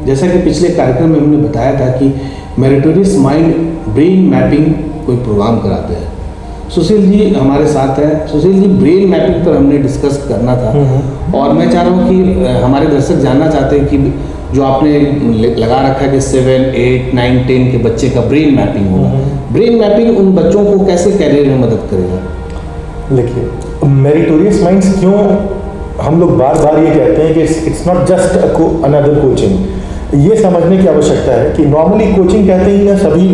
जैसा कि पिछले कार्यक्रम में हमने बताया था कि मेरिटोरियस माइंड ब्रेन मैपिंग कोई प्रोग्राम कराते हैं। सुशील जी हमारे साथ हैं। सुशील जी, ब्रेन मैपिंग पर हमने डिस्कस करना था और मैं चाह रहा हूँ कि हमारे दर्शक जानना चाहते हैं कि जो आपने लगा रखा है कि 7, 8, 9, 10 के बच्चे का ब्रेन मैपिंग होगा, ब्रेन मैपिंग उन बच्चों को कैसे करियर में मदद करेगा? देखिए, मेरिटोरियस माइंड्स क्यों हम लोग बार बार ये कहते हैं कि it's not just another coaching, ये समझने की आवश्यकता है कि नॉर्मली कोचिंग कहते ही ना सभी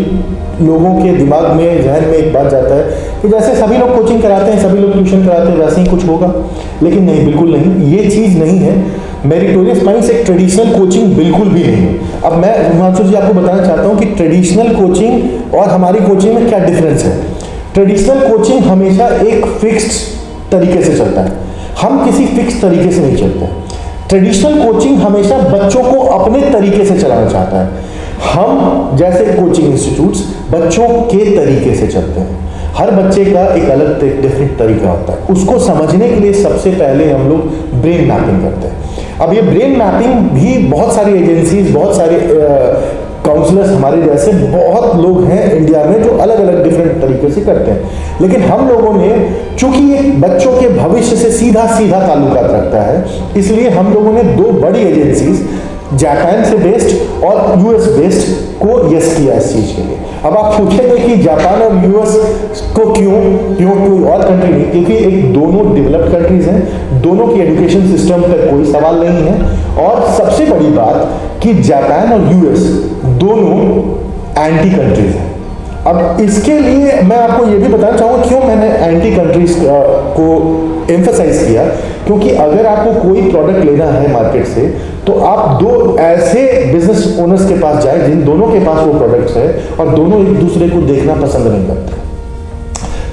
लोगों के दिमाग में, जहन में एक बात जाता है कि जैसे सभी लोग कोचिंग कराते हैं, सभी लोग ट्यूशन कराते हैं, वैसे ही कुछ होगा। लेकिन नहीं, बिल्कुल नहीं, ये चीज़ नहीं है। मेरिटोरियस माइंड्स एक ट्रेडिशनल कोचिंग बिल्कुल भी नहीं है। अब मैं हिमांशु जी आपको बताना चाहता हूँ कि ट्रेडिशनल कोचिंग और हमारी कोचिंग में क्या डिफरेंस है। ट्रेडिशनल कोचिंग हमेशा एक फिक्स्ड तरीके से चलता है, हम किसी फिक्स तरीके से नहीं चलते। ट्रेडिशनल कोचिंग हमेशा बच्चों को अपने तरीके से चलाना चाहता है। हम जैसे कोचिंग इंस्टीट्यूट्स बच्चों के तरीके से चलते हैं। हर बच्चे का एक अलग डिफरेंट तरीका होता है। उसको समझने के लिए सबसे पहले हम लोग ब्रेन मैपिंग करते हैं। अब ये ब्रेन मैपिंग भी बहुत सारी एजेंसीज, बहुत सारे काउंसलर्स हमारे जैसे बहुत लोग हैं इंडिया में जो अलग अलग डिफरेंट तरीके से करते हैं। लेकिन हम लोगों ने, चूंकि ये बच्चों के भविष्य से सीधा सीधा ताल्लुकात रखता है, इसलिए हम लोगों ने 2 बड़ी एजेंसीज, जापान से बेस्ड और यूएस बेस्ड को यस किया इस चीज के लिए। अब आप पूछेंगे कि जापान और यूएस को क्यों कोई और कंट्री नहीं, क्योंकि एक दोनों डेवलप्ड कंट्रीज हैं, दोनों की एजुकेशन सिस्टम पर कोई सवाल नहीं है। और सबसे बड़ी बात कि जापान और यूएस दोनों एंटी कंट्रीज हैं। अब इसके लिए मैं आपको ये भी बताना चाहूँगा क्यों मैंने एंटी कंट्रीज को एम्फसाइज किया, क्योंकि अगर आपको कोई प्रोडक्ट लेना है मार्केट से तो आप 2 ऐसे बिजनेस ओनर्स के पास जाए जिन दोनों के पास वो प्रोडक्ट्स है और दोनों एक दूसरे को देखना पसंद नहीं करते,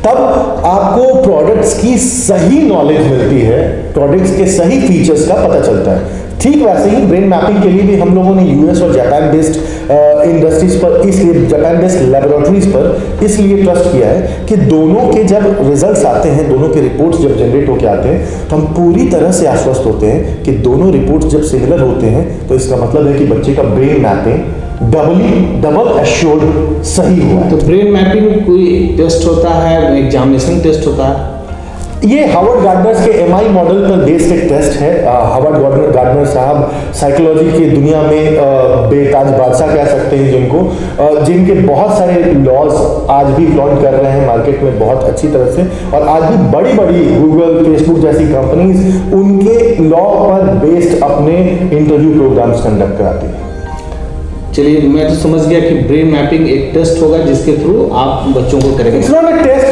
तब आपको प्रोडक्ट्स की सही नॉलेज मिलती है, प्रोडक्ट्स के सही फीचर्स का पता चलता है। ठीक वैसे ही ब्रेन मैपिंग के लिए भी हम लोगों ने यूएस और जापान बेस्ड इंडस्ट्रीज पर, इसलिए जापान बेस्ड लेबोरेटरीज पर इसलिए ट्रस्ट किया है कि दोनों के जब रिजल्ट्स आते हैं, दोनों के रिपोर्ट्स जब जनरेट होकर आते हैं तो हम पूरी तरह से आश्वस्त होते हैं कि दोनों रिपोर्ट्स जब सिमिलर होते हैं तो इसका मतलब है कि बच्चे का ब्रेन मैपिंग डबल एश्योर्ड सही हुआ है। तो ब्रेन मैपिंग कोई टेस्ट होता है, एग्जामिनेशन टेस्ट होता है? ये हार्वर्ड गार्डनर के एमआई मॉडल पर बेस्ड एक टेस्ट है। हार्वर्ड गार्डनर साहब साइकोलॉजी की दुनिया में बेताज बादशाह कह सकते हैं जिनको, जिनके बहुत सारे लॉज आज भी लॉन्च कर रहे हैं मार्केट में बहुत अच्छी तरह से, और आज भी बड़ी बड़ी गूगल, फेसबुक जैसी कंपनीज उनके लॉ पर बेस्ड अपने इंटरव्यू प्रोग्राम्स कंडक्ट कराती है। चलिए, मैं तो समझ गया कि ब्रेन मैपिंग एक टेस्ट होगा जिसके थ्रू आप बच्चों को करेंगे। इट्स नॉट अ टेस्ट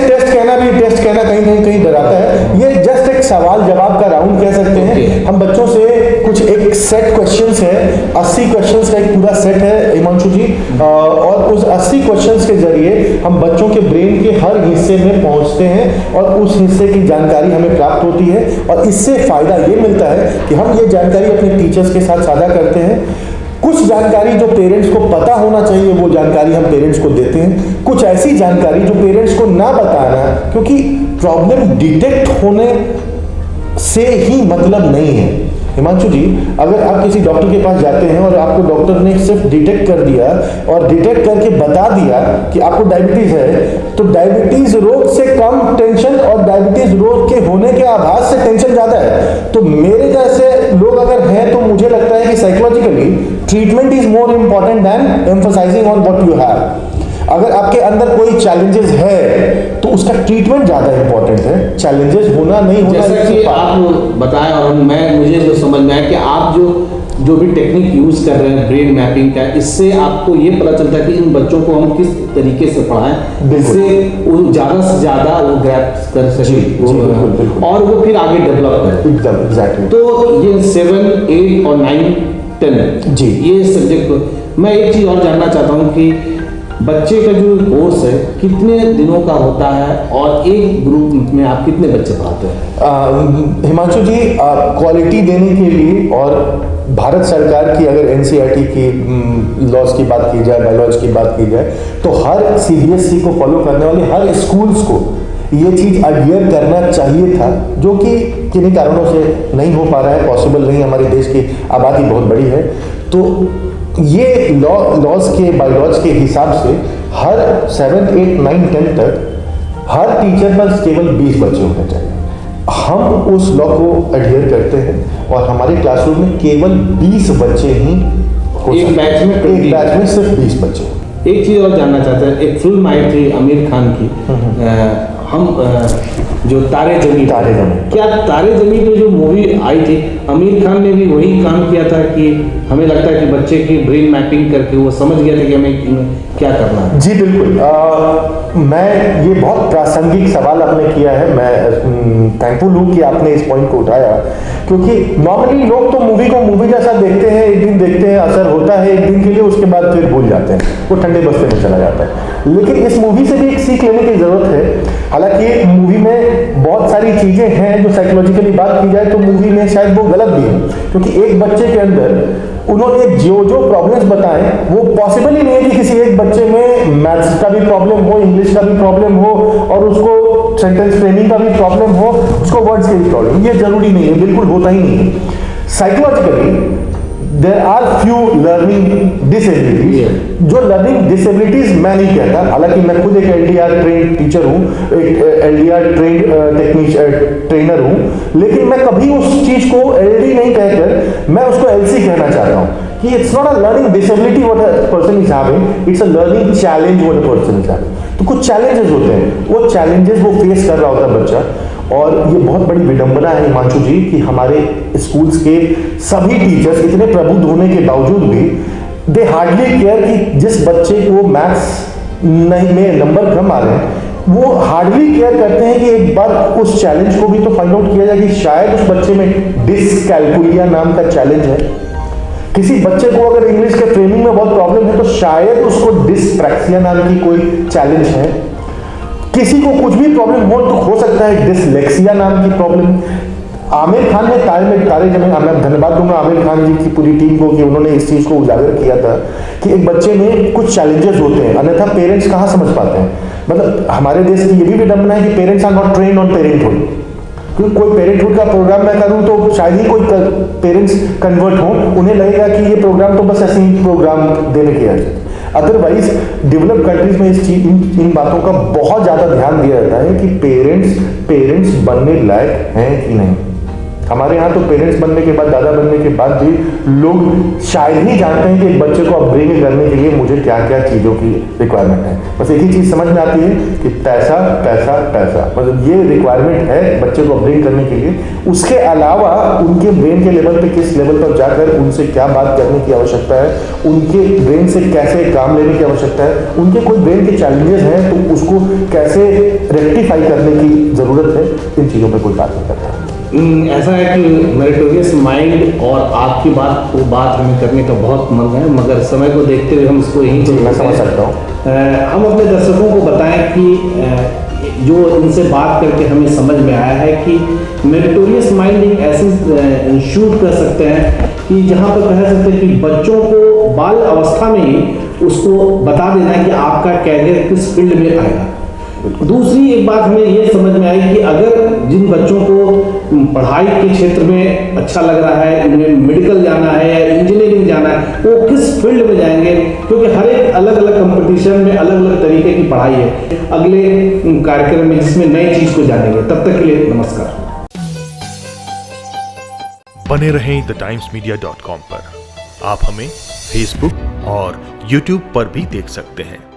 कहना कहीं डराता है। ये जस्ट एक सवाल जवाब का राउंड कह सकते हैं। हम बच्चों से कुछ एक सेट क्वेश्चंस है, 80 क्वेश्चंस का एक पूरा सेट है हिमांशु जी, और उस 80 क्वेश्चंस के जरिए हम बच्चों के ब्रेन के हर हिस्से में पहुंचते हैं और उस हिस्से की जानकारी हमें प्राप्त होती है। और इससे फायदा ये मिलता है कि हम ये जानकारी अपने टीचर्स के साथ साझा करते हैं। कुछ जानकारी जो पेरेंट्स को पता होना चाहिए वो जानकारी हम पेरेंट्स को देते हैं, कुछ ऐसी जानकारी जो पेरेंट्स को ना बताना, क्योंकि प्रॉब्लम डिटेक्ट होने से ही मतलब नहीं है। हिमांशु जी, अगर आप किसी डॉक्टर के पास जाते हैं और आपको डॉक्टर ने सिर्फ डिटेक्ट कर दिया और डिटेक्ट करके बता दिया कि आपको डायबिटीज है, तो डायबिटीज रोग से कम टेंशन और डायबिटीज रोग के होने के आभास से टेंशन ज्यादा है। तो मेरे जैसे लोग अगर हैं तो मुझे लगता है कि psychologically treatment is more important than emphasizing on what you have. अगर आपके अंदर कोई चैलेंजेस है तो उसका ट्रीटमेंट ज्यादा इंपॉर्टेंट है, चैलेंजेस होना नहीं होना। जैसा कि आप बताएं और मुझे जो समझ में आया कि आप जो भी टेक्निक यूज कर रहे हैं ब्रेन मैपिंग का, इससे आपको ये पता चलता है कि इन बच्चों को हम किस तरीके से पढ़ाएं जिससे वो ज्यादा से ज्यादा वो ग्रैस्प कर सके और वो फिर आगे डेवलप करें। एकदम एग्जैक्टली। तो ये 7, 8 और 9, 10 जी, ये सब्जेक्ट। मैं एक चीज और जानना चाहता हूँ कि बच्चे का जो कोर्स है कितने दिनों का होता है और एक ग्रुप में आप कितने बच्चे पढ़ाते हैं? हिमांशु जी, क्वालिटी देने के लिए और भारत सरकार की अगर एनसीईआरटी की लॉज की बात की जाए, बायोलॉजी की बात की जाए, तो हर सीबीएसई को फॉलो करने वाले हर स्कूल्स को ये चीज अडियर करना चाहिए था, जो कि किन्हीं कारणों से नहीं हो पा रहा है, पॉसिबल नहीं। हमारे देश की आबादी बहुत बड़ी है, तो ये लॉज के बायलॉज के हिसाब से हर 7, 8, 9, 10 तक हर टीचर पर केवल 20 बच्चे होने चाहिए। हम उस लॉ को एडहियर करते हैं और हमारे क्लासरूम में केवल 20 बच्चे ही एक बैच में सिर्फ 20 बच्चे। एक चीज़ और जानना चाहते हैं, एक फिल्म आई थी आमिर खान की, जो तारे ज़मीं, क्या तारे ज़मीं पे जो मूवी आई थी, आमिर खान ने भी वही काम किया था कि हमें लगता है कि बच्चे की ब्रेन मैपिंग करके वो समझ गया था कि हमें क्या करना है? जी बिल्कुल। मैं ये बहुत प्रासंगिक सवाल आपने किया है। मैं थैंकफुल हूँ कि आपने इस पॉइंट को उठाया, क्योंकि नॉर्मली लोग तो मूवी को मूवी जैसा देखते हैं, एक दिन देखते हैं, असर होता है एक दिन के लिए, उसके बाद फिर भूल जाते हैं, वो ठंडे बस्ते में चला जाता है। लेकिन इस मूवी से भी एक सीख लेने की जरूरत है। हालांकि मूवी में बहुत सारी चीजें हैं जो साइकोलॉजिकली बात की जाए तो मूवी में शायद वो गलत भी है, क्योंकि एक बच्चे के अंदर उन्होंने जो प्रॉब्लम्स बताए वो पॉसिबल ही नहीं है कि किसी एक बच्चे में मैथ्स का भी प्रॉब्लम हो, इंग्लिश का भी प्रॉब्लम हो और उसको सेंटेंस फ्रेमिंग का भी प्रॉब्लम हो, उसको वर्ड्स की भी प्रॉब्लम, ये जरूरी नहीं है, बिल्कुल होता ही नहीं है। Psychologically there are few learning disabilities. जो लर्निंग डिसेबिलिटीज मैं नहीं कहता, हालांकि मैं खुद एक LDR ट्रेन टीचर हूँ, एक LDR ट्रेनर हूँ, लेकिन मैं कभी उस चीज को LD नहीं कहकर मैं उसको LC कहना चाहता हूँ कि it's not a learning disability what a person is having, it's a learning challenge what a person is having. तो कुछ चैलेंजेस होते हैं, वो चैलेंजेस वो फेस कर रहा होता है बच्चा। और ये बहुत बड़ी विडंबना है हिमांशु जी कि हमारे स्कूल्स के सभी टीचर्स इतने प्रबुद्ध होने के बावजूद भी दे हार्डली केयर कि जिस बच्चे को मैथ्स में नंबर कम आ रहे हैं वो हार्डली केयर करते हैं कि एक बार उस चैलेंज को भी तो फाइंड आउट किया जाए कि शायद उस बच्चे में डिसकैलकुलिया नाम का चैलेंज है। किसी बच्चे को अगर इंग्लिश के फ्रेमिंग में बहुत प्रॉब्लम है तो शायद उसको डिसप्रैक्सिया नाम की कोई चैलेंज है। किसी को कुछ भी प्रॉब्लम हो तो हो सकता है डिसलेक्सिया नाम की प्रॉब्लम। आमिर खान ने तारे ज़मीं, मैं धन्यवाद दूंगा आमिर खान जी की पूरी टीम को कि उन्होंने इस चीज़ को उजागर किया था कि एक बच्चे में कुछ चैलेंजेस होते हैं, अन्यथा पेरेंट्स कहाँ समझ पाते हैं। मतलब हमारे देश की ये भी विडंबना है कि parents are not trained on parenthood. क्योंकि कोई पेरेंटहुड का प्रोग्राम मैं करूं तो शायद ही कोई पेरेंट्स कन्वर्ट हो, उन्हें लगेगा कि ये प्रोग्राम तो बस ऐसे ही प्रोग्राम देने के हैं। अदरवाइज डेवलप्ड कंट्रीज में इन बातों का बहुत ज्यादा ध्यान दिया जाता है कि पेरेंट्स बनने लायक हैं कि नहीं। हमारे यहाँ तो पेरेंट्स बनने के बाद, दादा बनने के बाद भी लोग शायद ही जानते हैं कि एक बच्चे को अपब्रिंग करने के लिए मुझे क्या क्या चीज़ों की रिक्वायरमेंट है। बस एक ही चीज़ समझ में आती है कि पैसा पैसा पैसा, मतलब ये रिक्वायरमेंट है बच्चे को अपब्रिंग करने के लिए। उसके अलावा उनके ब्रेन के लेवल पे किस लेवल पर जाकर उनसे क्या बात करने की आवश्यकता है, उनके ब्रेन से कैसे काम लेने की आवश्यकता है, उनके कोई ब्रेन के चैलेंजेस हैं तो उसको कैसे रेक्टिफाई करने की ज़रूरत है, इन चीज़ों पर कोई बात नहीं करता। ऐसा है कि मेरिटोरियस माइंड और आपकी बात हमें करने का बहुत मन है, मगर समय को देखते हुए हम इसको यहीं मैं समझ सकता हूँ। हम अपने दर्शकों को बताएं कि जो इनसे बात करके हमें समझ में आया है कि मेरिटोरियस माइंड एक ऐसे इंस्टीट्यूट कर सकते हैं कि जहाँ पर कह सकते हैं कि बच्चों को बाल अवस्था में ही उसको बता देना है कि आपका कैरियर किस फील्ड में आएगा। दूसरी एक बात हमें ये समझ में आई कि अगर जिन बच्चों को पढ़ाई के क्षेत्र में अच्छा लग रहा है, उन्हें मेडिकल जाना है या इंजीनियरिंग जाना है, वो किस फील्ड में जाएंगे, क्योंकि हर एक अलग अलग कंपटीशन में अलग अलग तरीके की पढ़ाई है। अगले कार्यक्रम में जिसमें नई चीज को जानेंगे, तब तक के लिए नमस्कार। बने रहें thetimesmedia.com पर। आप हमें फेसबुक और यूट्यूब पर भी देख सकते हैं।